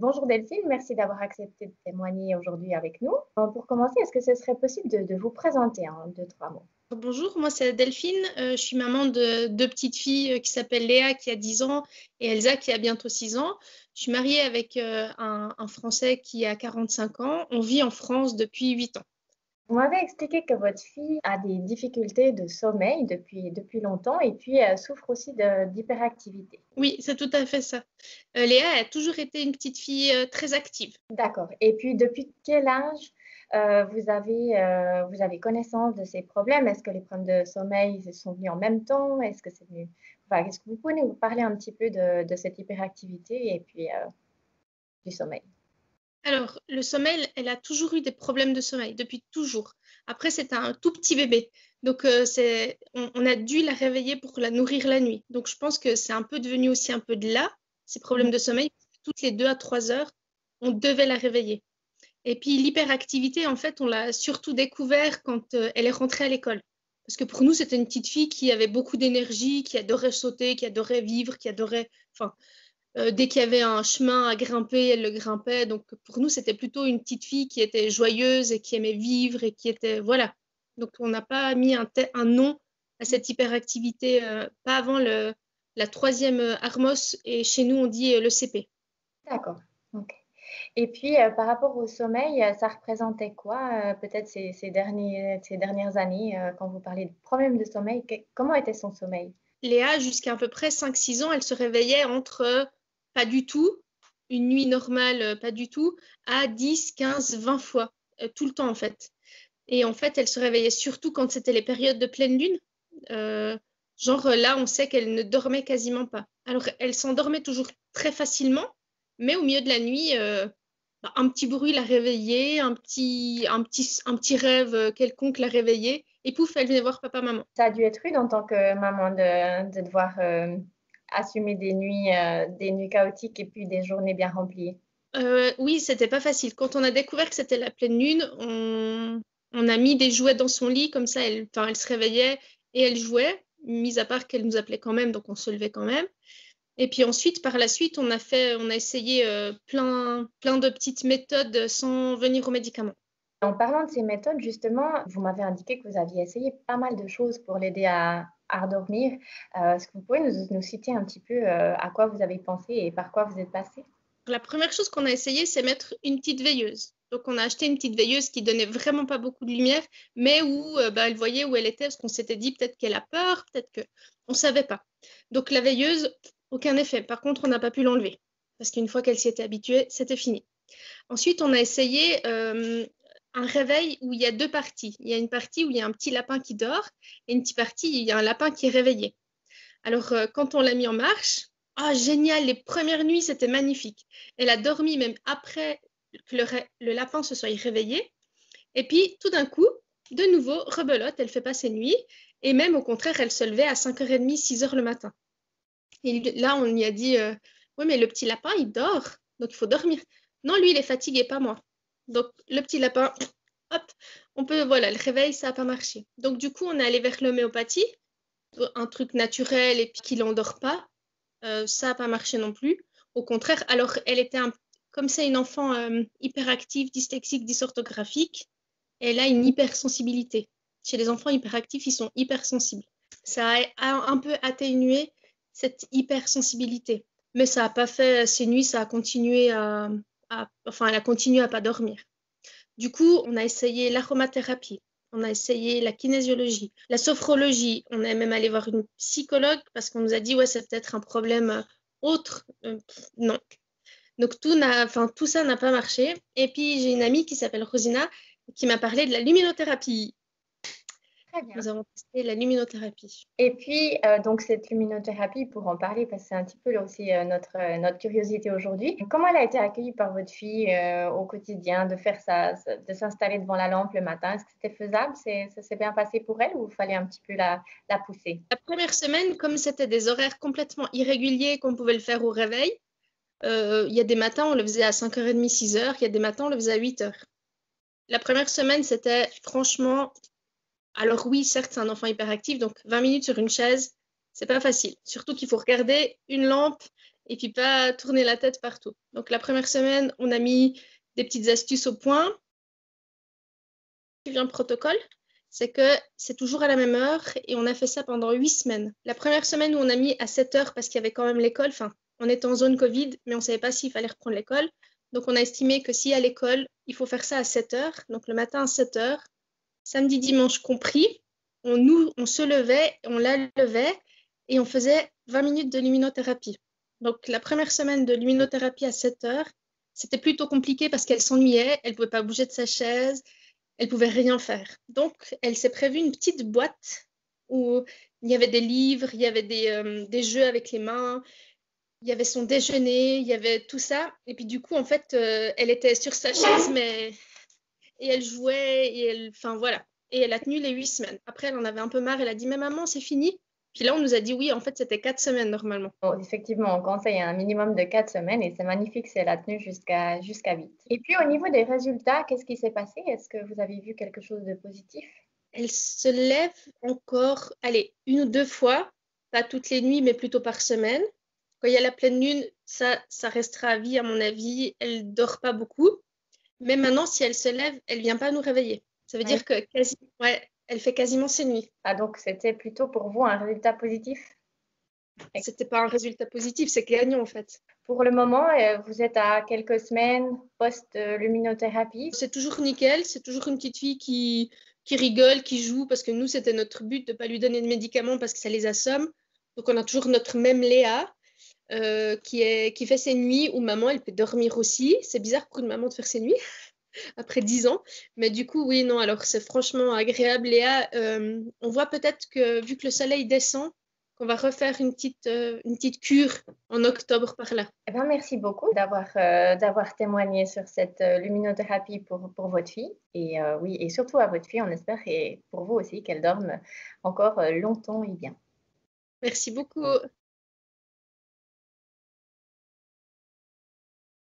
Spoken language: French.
Bonjour Delphine, merci d'avoir accepté de témoigner aujourd'hui avec nous. Pour commencer, est-ce que ce serait possible de vous présenter en deux, trois mots? Bonjour, moi c'est Delphine, je suis maman de deux petites filles qui s'appellent Léa qui a 10 ans et Elsa qui a bientôt 6 ans. Je suis mariée avec un Français qui a 45 ans. On vit en France depuis 8 ans. Vous m'avez expliqué que votre fille a des difficultés de sommeil depuis longtemps et puis elle souffre aussi d'hyperactivité. Oui, c'est tout à fait ça. Léa a toujours été une petite fille très active. D'accord. Et puis depuis quel âge vous avez connaissance de ces problèmes? Est-ce que les problèmes de sommeil sont venus en même temps? Est-ce que c'est venu... Enfin, est-ce que vous pouvez nous parler un petit peu de cette hyperactivité et puis du sommeil? Alors, le sommeil, elle a toujours eu des problèmes de sommeil, depuis toujours. Après, c'était un tout petit bébé. Donc, on a dû la réveiller pour la nourrir la nuit. Donc, je pense que c'est un peu devenu aussi un peu de là, ces problèmes de sommeil. Toutes les 2 à 3 heures, on devait la réveiller. Et puis, l'hyperactivité, en fait, on l'a surtout découvert quand elle est rentrée à l'école. Parce que pour nous, c'était une petite fille qui avait beaucoup d'énergie, qui adorait sauter, qui adorait vivre, qui adorait... Enfin, dès qu'il y avait un chemin à grimper, elle le grimpait. Donc, pour nous, c'était plutôt une petite fille qui était joyeuse et qui aimait vivre et qui était... Voilà. Donc, on n'a pas mis un nom à cette hyperactivité, pas avant la troisième Armos. Et chez nous, on dit le CP. D'accord. Ok. Et puis, par rapport au sommeil, ça représentait quoi, peut-être ces dernières années, quand vous parlez de problèmes de sommeil, comment était son sommeil? Léa, jusqu'à à peu près 5-6 ans, elle se réveillait entre pas du tout, une nuit normale, pas du tout, à 10, 15, 20 fois, tout le temps en fait. Et en fait, elle se réveillait surtout quand c'était les périodes de pleine lune. Genre là, on sait qu'elle ne dormait quasiment pas. Alors, elle s'endormait toujours très facilement, mais au milieu de la nuit, un petit bruit la réveillait, un petit rêve quelconque la réveillait, et pouf, elle venait voir papa, maman. Ça a dû être rude en tant que maman de devoir assumer des nuits chaotiques et puis des journées bien remplies. Oui, c'était pas facile. Quand on a découvert que c'était la pleine lune, on a mis des jouets dans son lit, comme ça, elle se réveillait et elle jouait, mis à part qu'elle nous appelait quand même, donc on se levait quand même. Et puis ensuite, par la suite, on a essayé plein de petites méthodes sans venir aux médicaments. En parlant de ces méthodes, justement, vous m'avez indiqué que vous aviez essayé pas mal de choses pour l'aider à redormir. Est-ce que vous pouvez nous citer un petit peu à quoi vous avez pensé et par quoi vous êtes passé? La première chose qu'on a essayé, c'est mettre une petite veilleuse. Donc, on a acheté une petite veilleuse qui donnait vraiment pas beaucoup de lumière, mais où elle voyait où elle était, parce qu'on s'était dit peut-être qu'elle a peur, peut-être que on savait pas. Donc, la veilleuse, aucun effet. Par contre, on n'a pas pu l'enlever, parce qu'une fois qu'elle s'y était habituée, c'était fini. Ensuite, on a essayé un réveil où il y a deux parties. Il y a une partie où il y a un petit lapin qui dort, et une petite partie où il y a un lapin qui est réveillé. Alors, quand on l'a mis en marche, ah, génial, les premières nuits, c'était magnifique. Elle a dormi même après que le lapin se soit réveillé. Et puis, tout d'un coup, de nouveau, rebelote, elle fait pas ses nuits. Et même, au contraire, elle se levait à 5h30, 6h le matin. Et là, on lui a dit, oui, mais le petit lapin, il dort, donc il faut dormir. Non, lui, il est fatigué, pas moi. Donc, le petit lapin, hop, voilà, le réveil, ça n'a pas marché. Donc, du coup, on est allé vers l'homéopathie, un truc naturel et puis qui l'endort pas, ça n'a pas marché non plus. Au contraire, alors elle était comme c'est une enfant hyperactive, dyslexique, dysorthographique, elle a une hypersensibilité. Chez les enfants hyperactifs, ils sont hypersensibles. Ça a un peu atténué cette hypersensibilité, mais ça n'a pas fait ces nuits, ça a continué enfin, elle a continué à pas dormir. Du coup, on a essayé l'aromathérapie, on a essayé la kinésiologie, la sophrologie. On est même allé voir une psychologue parce qu'on nous a dit, ouais, c'est peut-être un problème autre. Non. Donc, tout ça n'a pas marché. Et puis, j'ai une amie qui s'appelle Rosina qui m'a parlé de la luminothérapie. Très bien. Nous avons testé la luminothérapie. Et puis, donc cette luminothérapie, pour en parler, parce que c'est un petit peu là aussi notre curiosité aujourd'hui. Comment elle a été accueillie par votre fille au quotidien, de faire ça, de s'installer devant la lampe le matin? Est-ce que c'était faisable? Ça s'est bien passé pour elle ou il fallait un petit peu la pousser? La première semaine, comme c'était des horaires complètement irréguliers, qu'on pouvait le faire au réveil, il y a des matins, on le faisait à 5h30, 6h, il y a des matins, on le faisait à 8h. La première semaine, c'était franchement... Alors oui, certes, c'est un enfant hyperactif, donc 20 minutes sur une chaise, c'est pas facile. Surtout qu'il faut regarder une lampe et puis pas tourner la tête partout. Donc la première semaine, on a mis des petites astuces au point. Un protocole, c'est que c'est toujours à la même heure et on a fait ça pendant 8 semaines. La première semaine où on a mis à 7 heures parce qu'il y avait quand même l'école, enfin, on était en zone Covid, mais on ne savait pas s'il fallait reprendre l'école. Donc on a estimé que si à l'école, il faut faire ça à 7 heures, donc le matin à 7 heures, samedi, dimanche compris, on se levait, on la levait et on faisait 20 minutes de luminothérapie. Donc la première semaine de luminothérapie à 7 heures, c'était plutôt compliqué parce qu'elle s'ennuyait, elle ne pouvait pas bouger de sa chaise, elle pouvait rien faire. Donc, elle s'est prévue une petite boîte où il y avait des livres, il y avait des jeux avec les mains, il y avait son déjeuner, il y avait tout ça. Et puis du coup, en fait, elle était sur sa chaise, et elle jouait, enfin voilà. Et elle a tenu les 8 semaines. Après, elle en avait un peu marre, elle a dit, mais maman, c'est fini. Puis là, on nous a dit, oui, en fait, c'était 4 semaines normalement. Bon, effectivement, on conseille un minimum de 4 semaines et c'est magnifique, c'est la tenue jusqu'à 8. Et puis au niveau des résultats, qu'est-ce qui s'est passé? Est-ce que vous avez vu quelque chose de positif? Elle se lève encore, allez, 1 ou 2 fois, pas toutes les nuits, mais plutôt par semaine. Quand il y a la pleine lune, ça restera à vie, à mon avis. Elle dort pas beaucoup. Mais maintenant, si elle se lève, elle vient pas nous réveiller. Ça veut Oui. dire que ouais, elle fait quasiment ses nuits. Ah, donc c'était plutôt pour vous un résultat positif? C'était pas un résultat positif, c'est gagnant en fait. Pour le moment, vous êtes à quelques semaines post-luminothérapie. C'est toujours nickel, c'est toujours une petite fille qui rigole, qui joue, parce que nous, c'était notre but de ne pas lui donner de médicaments parce que ça les assomme. Donc, on a toujours notre même Léa qui fait ses nuits où maman, elle peut dormir aussi. C'est bizarre pour une maman de faire ses nuits après 10 ans. Mais du coup, oui, non, alors c'est franchement agréable. Léa, on voit peut-être que vu que le soleil descend, qu'on va refaire une petite cure en octobre par là. Eh ben, merci beaucoup d'avoir témoigné sur cette luminothérapie pour votre fille. Et oui, et surtout à votre fille, on espère, et pour vous aussi, qu'elle dorme encore longtemps et bien. Merci beaucoup.